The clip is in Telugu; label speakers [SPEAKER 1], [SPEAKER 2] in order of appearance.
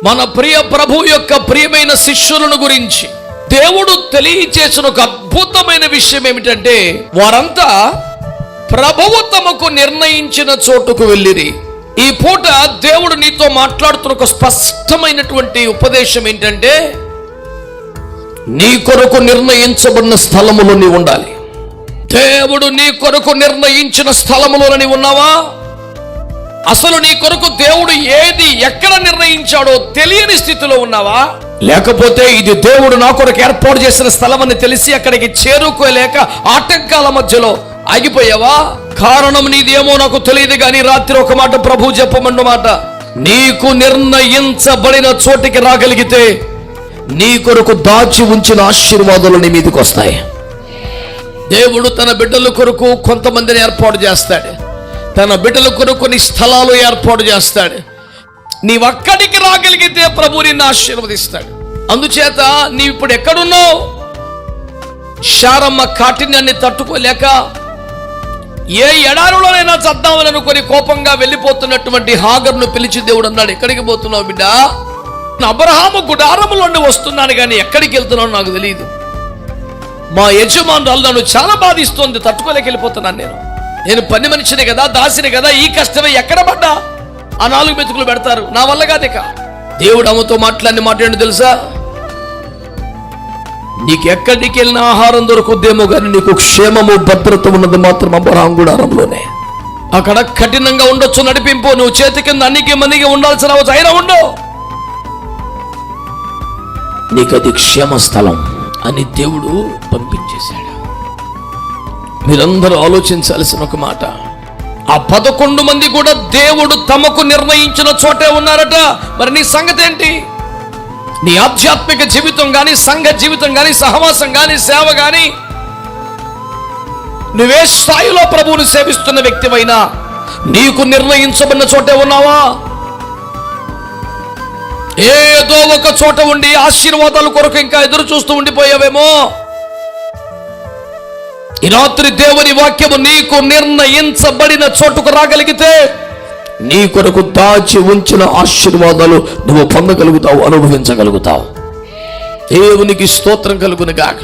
[SPEAKER 1] మన ప్రియ ప్రభు యొక్క ప్రియమైన శిష్యులను గురించి దేవుడు తెలియచేసిన ఒక అద్భుతమైన విషయం ఏమిటంటే, వారంతా ప్రభువు తమకు నిర్ణయించిన చోటుకు వెళ్ళిరి. ఈ పూట దేవుడు నీతో మాట్లాడుతున్న ఒక స్పష్టమైనటువంటి ఉపదేశం ఏంటంటే, నీ కొరకు నిర్ణయించబడిన స్థలములో నీవు ఉండాలి. దేవుడు నీ కొరకు నిర్ణయించిన స్థలములో నీవు ఉన్నావా? అసలు నీ కొరకు దేవుడు ఏది ఎక్కడ నిర్ణయించాడో తెలియని స్థితిలో ఉన్నావా? లేకపోతే ఇది దేవుడు నా కొరకు ఏర్పాటు చేసిన స్థలం అని తెలిసి అక్కడికి చేరుకోలేక ఆటంకాల మధ్యలో ఆగిపోయావా? కారణం నీదేమో నాకు తెలియదు, కానీ రాత్రి ఒక మాట ప్రభు చెప్పమన్న మాట, నీకు నిర్ణయించబడిన చోటికి రాగలిగితే నీ కొరకు దాచి ఉంచిన ఆశీర్వాదాలు నీ మీదకి వస్తాయి. దేవుడు తన బిడ్డల కొరకు కొంతమందిని ఏర్పాటు చేస్తాడు. తన బిడ్డల కొరకు కొన్ని స్థలాలు ఏర్పాటు చేస్తాడు. నీవక్కడికి రాగలిగితే ప్రభు నిన్ను ఆశీర్వదిస్తాడు. అందుచేత నీవు ఇప్పుడు ఎక్కడున్నావు? శారమ్మ కాఠిన్యాన్ని తట్టుకోలేక ఏ ఎడారులోనైనా చద్దామని అనుకొని కోపంగా వెళ్ళిపోతున్నటువంటి హాగర్ను పిలిచి దేవుడు అన్నాడు, ఎక్కడికి పోతున్నావు బిడ్డ? అబ్రహాము గుడారములోనే వస్తున్నాను, కానీ ఎక్కడికి వెళ్తున్నావు నాకు తెలియదు. మా యజమానురాలు నన్ను చాలా బాధిస్తోంది, తట్టుకోలేక వెళ్ళిపోతున్నాను. నేను పని మనిషిని కదా, దాసిని కదా, ఈ కష్టమే ఎక్కడ పడ్డా ఆ 4 మెతుకులు పెడతారు, నా వల్ల కాదిక. దేవుడు అమ్మతో మాట్లాడిన మాట ఏంటో తెలుసా? నీకు ఎక్కడికి వెళ్ళిన ఆహారం దొరుకుద్దేమో కానీ నీకు క్షేమము భద్రత ఉన్నది మాత్రం అబ్రహాము గుడారంలోనే. అక్కడ కఠినంగా ఉండొచ్చు నడిపింపు, నువ్వు చేతి కింద అన్నికి మనిగి ఉండాల్సిన అవసరం అయినా ఉండవు, నీకు అది క్షేమ స్థలం అని దేవుడు పంపించేశాడు. మీరందరూ ఆలోచించాల్సిన ఒక మాట, ఆ 11 మంది కూడా దేవుడు తమకు నిర్ణయించిన చోటే ఉన్నారట. మరి నీ సంగతి ఏంటి? నీ ఆధ్యాత్మిక జీవితం కానీ, సంఘ జీవితం కానీ, సహవాసం కానీ, సేవ కానీ, నువ్వే స్థాయిలో ప్రభువుని సేవిస్తున్న వ్యక్తివైనా నీకు నిర్ణయించబడిన చోటే ఉన్నావా? ఏదో ఒక చోట ఉండి ఆశీర్వాదాల కొరకు ఇంకా ఎదురు చూస్తూ ఉండిపోయావేమో. ఈ రాత్రి దేవుని వాక్యము నీకు నిర్ణయించబడిన చోటుకు రాగలిగితే నీ కొరకు దాచి ఉంచిన ఆశీర్వాదాలు నువ్వు పొందగలుగుతావు, అనుభవించగలుగుతావు. దేవునికి స్తోత్రం కలుగును గాక.